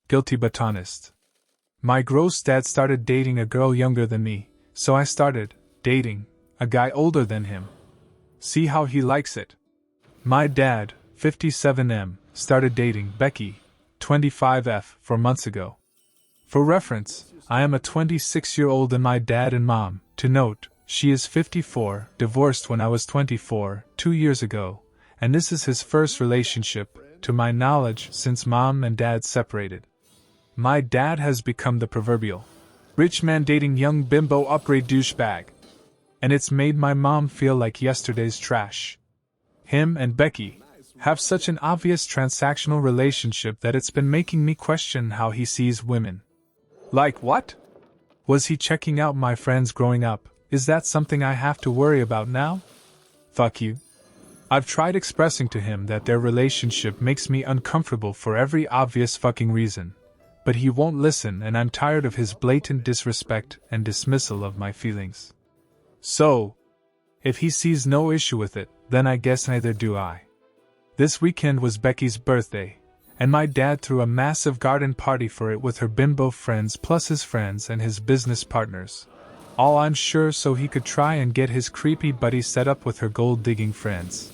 Guilty but honest. My gross dad started dating a girl younger than me, so I started dating a guy older than him. See how he likes it. My dad, 57M, started dating Becky, 25F, 4 months ago. For reference, I am a 26-year-old and my dad and mom, to note, she is 54, divorced when I was 24, 2 years ago, and this is his first relationship, to my knowledge, since mom and dad separated. My dad has become the proverbial rich man dating young bimbo upgrade douchebag. And it's made my mom feel like yesterday's trash. Him and Becky have such an obvious transactional relationship that it's been making me question how he sees women. Like what? Was he checking out my friends growing up? Is that something I have to worry about now? Fuck you. I've tried expressing to him that their relationship makes me uncomfortable for every obvious fucking reason. But he won't listen, and I'm tired of his blatant disrespect and dismissal of my feelings. So, if he sees no issue with it, then I guess neither do I. This weekend was Becky's birthday, and my dad threw a massive garden party for it with her bimbo friends plus his friends and his business partners. All I'm sure so he could try and get his creepy buddy set up with her gold-digging friends.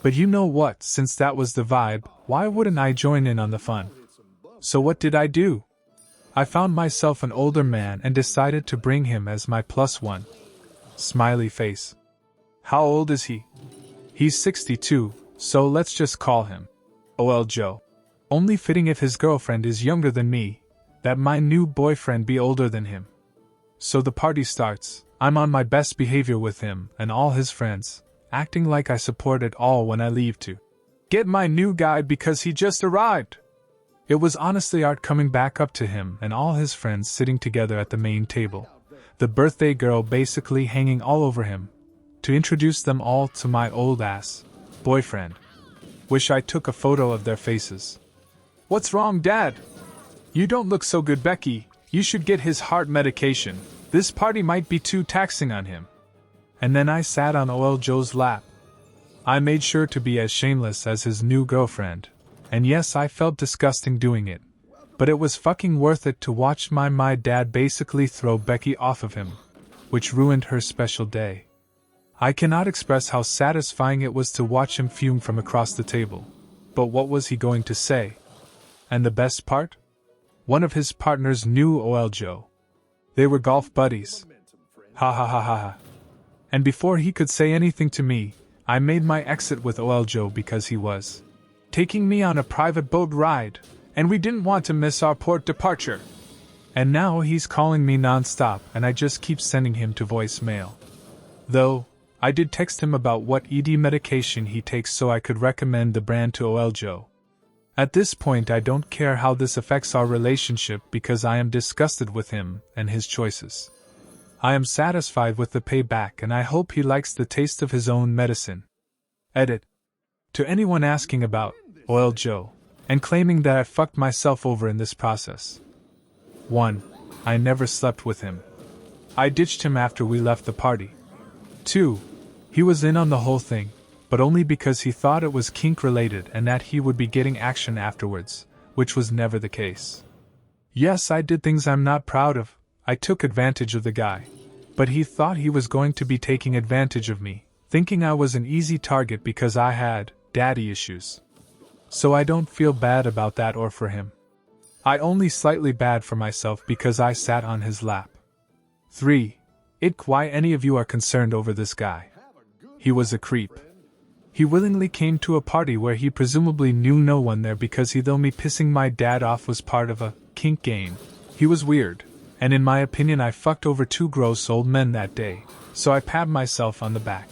But you know what, since that was the vibe, why wouldn't I join in on the fun? So what did I do? I found myself an older man and decided to bring him as my +1. Smiley face. How old is he? He's 62, so let's just call him OL Joe. Only fitting if his girlfriend is younger than me, that my new boyfriend be older than him. So the party starts, I'm on my best behavior with him and all his friends, acting like I support it all when I leave to get my new guy because he just arrived. It was honestly art coming back up to him and all his friends sitting together at the main table. The birthday girl basically hanging all over him, to introduce them all to my old-ass boyfriend. Wish I took a photo of their faces. What's wrong, Dad? You don't look so good, Becky. You should get his heart medication. This party might be too taxing on him. And then I sat on OL Joe's lap. I made sure to be as shameless as his new girlfriend. And yes, I felt disgusting doing it. But it was fucking worth it to watch my dad basically throw Becky off of him, which ruined her special day. I cannot express how satisfying it was to watch him fume from across the table. But what was he going to say? And the best part? One of his partners knew OL Joe. They were golf buddies. Ha ha ha ha ha. And before he could say anything to me, I made my exit with OL Joe because he was taking me on a private boat ride, and we didn't want to miss our port departure. And now he's calling me non-stop and I just keep sending him to voicemail. Though, I did text him about what ED medication he takes so I could recommend the brand to OL Joe. At this point I don't care how this affects our relationship because I am disgusted with him and his choices. I am satisfied with the payback and I hope he likes the taste of his own medicine. Edit. To anyone asking about OL Joe, and claiming that I fucked myself over in this process. 1. I never slept with him. I ditched him after we left the party. 2. He was in on the whole thing, but only because he thought it was kink-related and that he would be getting action afterwards, which was never the case. Yes, I did things I'm not proud of. I took advantage of the guy. But he thought he was going to be taking advantage of me, thinking I was an easy target because I had daddy issues. So I don't feel bad about that or for him. I only slightly bad for myself because I sat on his lap. 3. Why any of you are concerned over this guy. He was a creep. He willingly came to a party where he presumably knew no one there because he thought me pissing my dad off was part of a kink game. He was weird, and in my opinion I fucked over 2 gross old men that day, so I pat myself on the back.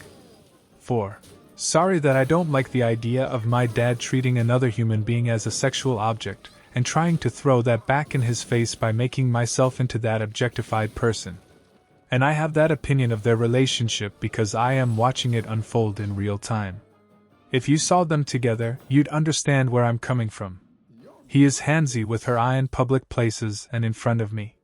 4. Sorry that I don't like the idea of my dad treating another human being as a sexual object, and trying to throw that back in his face by making myself into that objectified person. And I have that opinion of their relationship because I am watching it unfold in real time. If you saw them together, you'd understand where I'm coming from. He is handsy with her eye in public places and in front of me.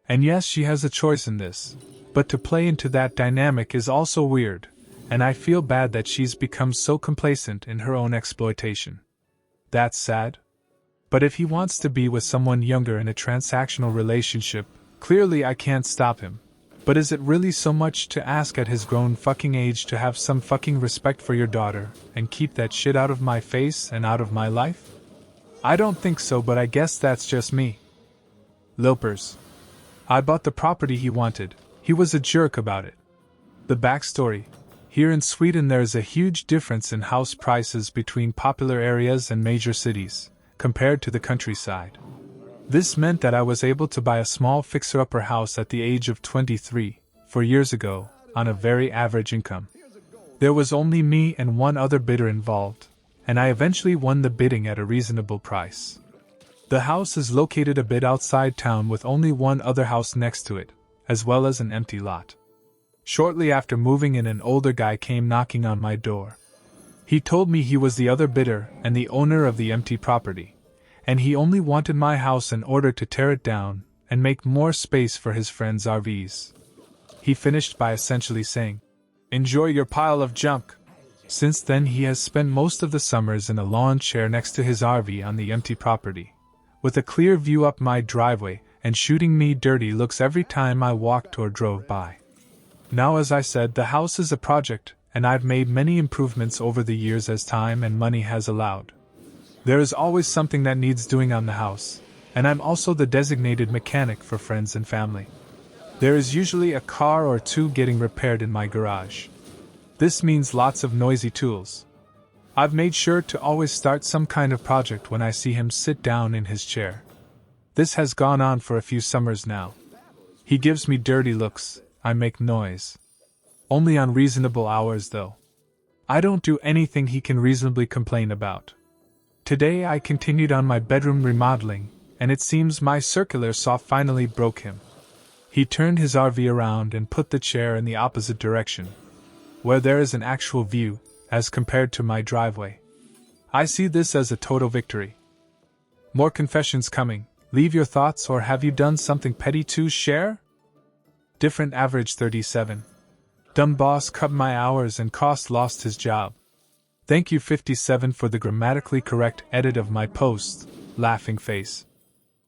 And yes, she has a choice in this, but to play into that dynamic is also weird, and I feel bad that she's become so complacent in her own exploitation. That's sad. But if he wants to be with someone younger in a transactional relationship, clearly I can't stop him. But is it really so much to ask at his grown fucking age to have some fucking respect for your daughter and keep that shit out of my face and out of my life? I don't think so, but I guess that's just me. Lilpers. I bought the property he wanted. He was a jerk about it. The backstory. Here in Sweden there is a huge difference in house prices between popular areas and major cities, compared to the countryside. This meant that I was able to buy a small fixer-upper house at the age of 23, 4 years ago, on a very average income. There was only me and one other bidder involved, and I eventually won the bidding at a reasonable price. The house is located a bit outside town with only one other house next to it, as well as an empty lot. Shortly after moving in, an older guy came knocking on my door. He told me he was the other bidder and the owner of the empty property, and he only wanted my house in order to tear it down and make more space for his friends' RVs. He finished by essentially saying, "Enjoy your pile of junk." Since then he has spent most of the summers in a lawn chair next to his RV on the empty property, with a clear view up my driveway and shooting me dirty looks every time I walked or drove by. Now, as I said, the house is a project, and I've made many improvements over the years as time and money has allowed. There is always something that needs doing on the house, and I'm also the designated mechanic for friends and family. There is usually a car or two getting repaired in my garage. This means lots of noisy tools. I've made sure to always start some kind of project when I see him sit down in his chair. This has gone on for a few summers now. He gives me dirty looks. I make noise. Only on reasonable hours, though. I don't do anything he can reasonably complain about. Today I continued on my bedroom remodeling, and it seems my circular saw finally broke him. He turned his RV around and put the chair in the opposite direction, where there is an actual view, as compared to my driveway. I see this as a total victory. More confessions coming. Leave your thoughts, or have you done something petty to share? Different average 37. Dumb boss cut my hours and cost lost his job. Thank you 57 for the grammatically correct edit of my post, laughing face.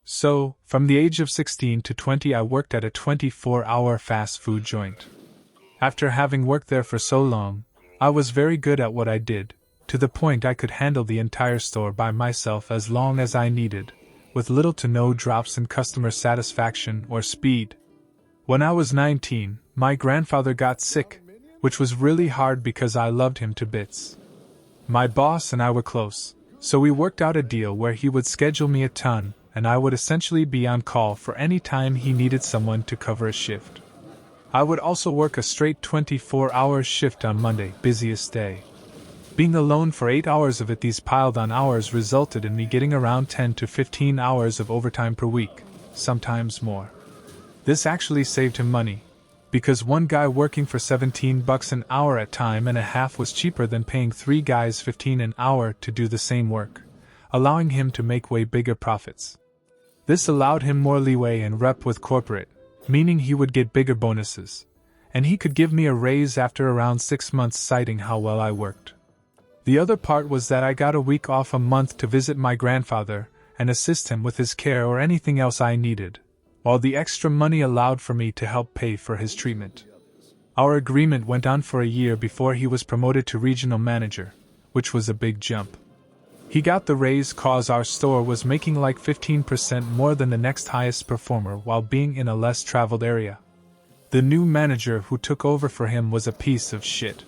So, from the age of 16 to 20 I worked at a 24-hour fast food joint. After having worked there for so long, I was very good at what I did, to the point I could handle the entire store by myself as long as I needed, with little to no drops in customer satisfaction or speed. When I was 19, my grandfather got sick, which was really hard because I loved him to bits. My boss and I were close, so we worked out a deal where he would schedule me a ton, and I would essentially be on call for any time he needed someone to cover a shift. I would also work a straight 24-hour shift on Monday, busiest day. Being alone for 8 hours of it, these piled on hours resulted in me getting around 10 to 15 hours of overtime per week, sometimes more. This actually saved him money, because one guy working for $17 an hour at time and a half was cheaper than paying 3 guys $15 an hour to do the same work, allowing him to make way bigger profits. This allowed him more leeway and rep with corporate, meaning he would get bigger bonuses, and he could give me a raise after around 6 months, citing how well I worked. The other part was that I got a week off a month to visit my grandfather and assist him with his care or anything else I needed, while the extra money allowed for me to help pay for his treatment. Our agreement went on for a year before he was promoted to regional manager, which was a big jump. He got the raise cause our store was making like 15% more than the next highest performer while being in a less traveled area. The new manager who took over for him was a piece of shit.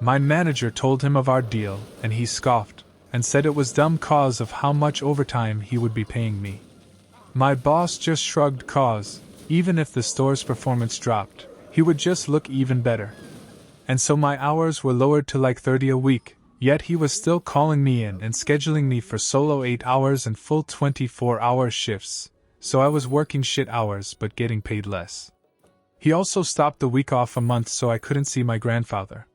My manager told him of our deal, and he scoffed, and said it was dumb cause of how much overtime he would be paying me. My boss just shrugged cause, even if the store's performance dropped, he would just look even better. And so my hours were lowered to like 30 a week, yet he was still calling me in and scheduling me for solo 8 hours and full 24-hour shifts, so I was working shit hours but getting paid less. He also stopped the week off a month so I couldn't see my grandfather.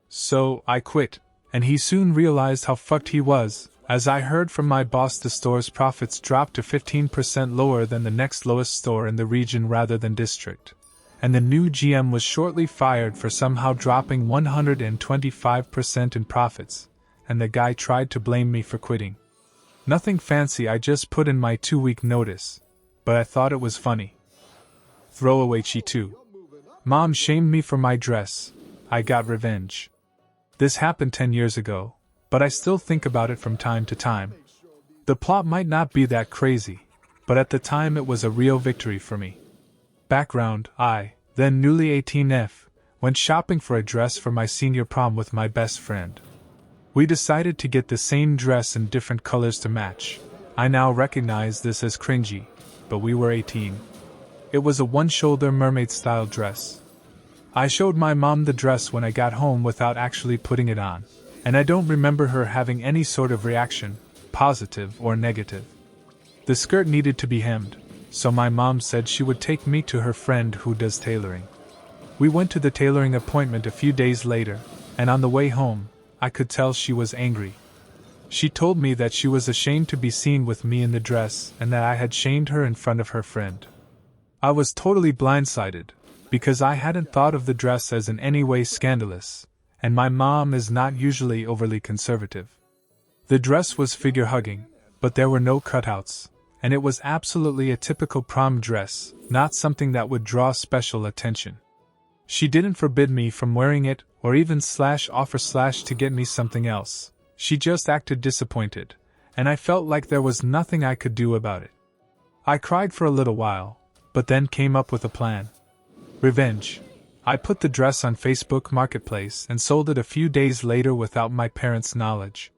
So I quit, and he soon realized how fucked he was. As I heard from my boss, the store's profits dropped to 15% lower than the next lowest store in the region rather than district, and the new GM was shortly fired for somehow dropping 125% in profits, and the guy tried to blame me for quitting. Nothing fancy, I just put in my 2-week notice, but I thought it was funny. Throwaway chi too. Mom shamed me for my dress. I got revenge. This happened 10 years ago, but I still think about it from time to time. The plot might not be that crazy, but at the time it was a real victory for me. Background: I, then newly 18F, went shopping for a dress for my senior prom with my best friend. We decided to get the same dress in different colors to match. I now recognize this as cringy, but we were 18. It was a one-shoulder mermaid-style dress. I showed my mom the dress when I got home without actually putting it on, and I don't remember her having any sort of reaction, positive or negative. The skirt needed to be hemmed, so my mom said she would take me to her friend who does tailoring. We went to the tailoring appointment a few days later, and on the way home, I could tell she was angry. She told me that she was ashamed to be seen with me in the dress and that I had shamed her in front of her friend. I was totally blindsided, because I hadn't thought of the dress as in any way scandalous, and my mom is not usually overly conservative. The dress was figure-hugging, but there were no cutouts, and it was absolutely a typical prom dress, not something that would draw special attention. She didn't forbid me from wearing it, or even offer to get me something else. She just acted disappointed, and I felt like there was nothing I could do about it. I cried for a little while, but then came up with a plan. Revenge. I put the dress on Facebook Marketplace and sold it a few days later without my parents' knowledge.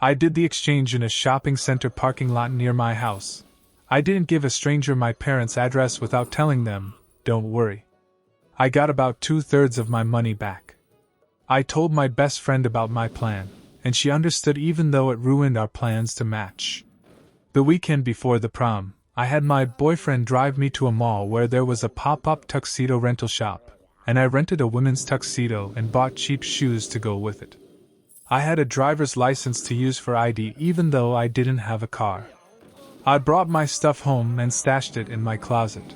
I did the exchange in a shopping center parking lot near my house. I didn't give a stranger my parents' address without telling them, "Don't worry." I got about 2/3 of my money back. I told my best friend about my plan, and she understood even though it ruined our plans to match. The weekend before the prom, I had my boyfriend drive me to a mall where there was a pop-up tuxedo rental shop, and I rented a women's tuxedo and bought cheap shoes to go with it. I had a driver's license to use for ID even though I didn't have a car. I brought my stuff home and stashed it in my closet.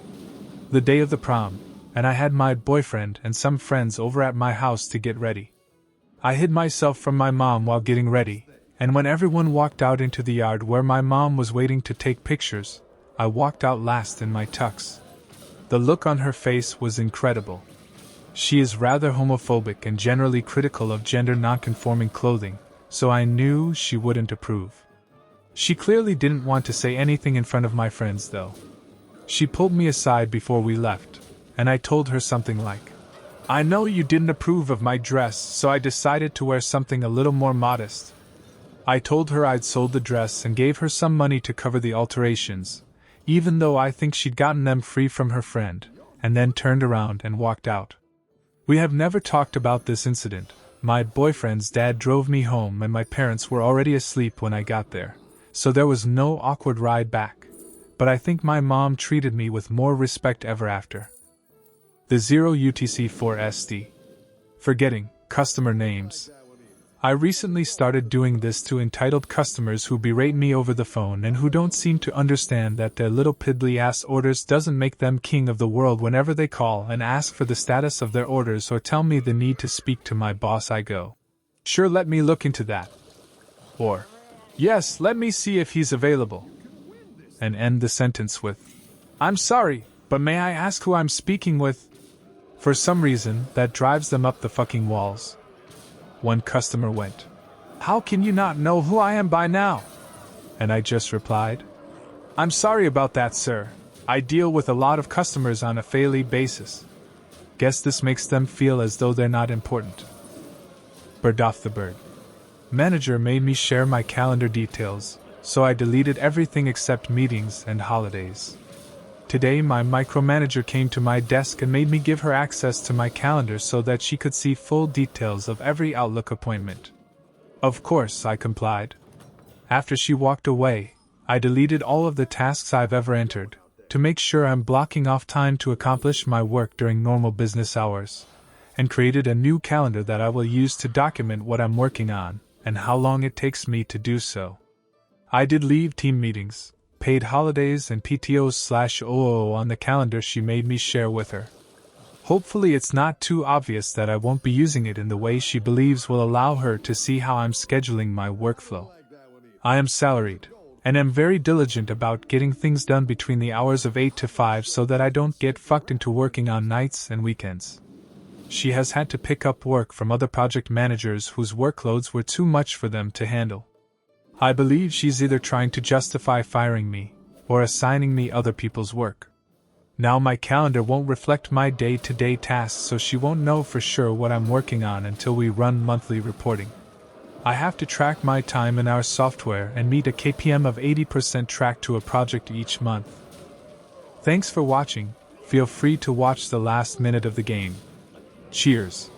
The day of the prom, and I had my boyfriend and some friends over at my house to get ready. I hid myself from my mom while getting ready, and when everyone walked out into the yard where my mom was waiting to take pictures, I walked out last in my tux. The look on her face was incredible. She is rather homophobic and generally critical of gender non-conforming clothing, so I knew she wouldn't approve. She clearly didn't want to say anything in front of my friends though. She pulled me aside before we left, and I told her something like, "I know you didn't approve of my dress, so I decided to wear something a little more modest." I told her I'd sold the dress and gave her some money to cover the alterations, even though I think she'd gotten them free from her friend, and then turned around and walked out. We have never talked about this incident. My boyfriend's dad drove me home and my parents were already asleep when I got there, so there was no awkward ride back, but I think my mom treated me with more respect ever after. The 0UTC4SD. Forgetting customer names. I recently started doing this to entitled customers who berate me over the phone and who don't seem to understand that their little piddly-ass orders doesn't make them king of the world. Whenever they call and ask for the status of their orders or tell me the need to speak to my boss, I go, "Sure, let me look into that." Or, "Yes, let me see if he's available." And end the sentence with, "I'm sorry, but may I ask who I'm speaking with?" For some reason, that drives them up the fucking walls. One customer went, "How can you not know who I am by now?" And I just replied, "I'm sorry about that, sir. I deal with a lot of customers on a daily basis." Guess this makes them feel as though they're not important. Bird off the bird. Manager made me share my calendar details, so I deleted everything except meetings and holidays. Today my micromanager came to my desk and made me give her access to my calendar so that she could see full details of every Outlook appointment. Of course, I complied. After she walked away, I deleted all of the tasks I've ever entered, to make sure I'm blocking off time to accomplish my work during normal business hours, and created a new calendar that I will use to document what I'm working on, and how long it takes me to do so. I did leave team meetings, paid holidays and PTOs/OO on the calendar she made me share with her. Hopefully it's not too obvious that I won't be using it in the way she believes will allow her to see how I'm scheduling my workflow. I am salaried, and am very diligent about getting things done between the hours of 8 to 5 so that I don't get fucked into working on nights and weekends. She has had to pick up work from other project managers whose workloads were too much for them to handle. I believe she's either trying to justify firing me, or assigning me other people's work. Now my calendar won't reflect my day-to-day tasks, so she won't know for sure what I'm working on until we run monthly reporting. I have to track my time in our software and meet a KPM of 80% tracked to a project each month. Thanks for watching. Feel free to watch the last minute of the game. Cheers.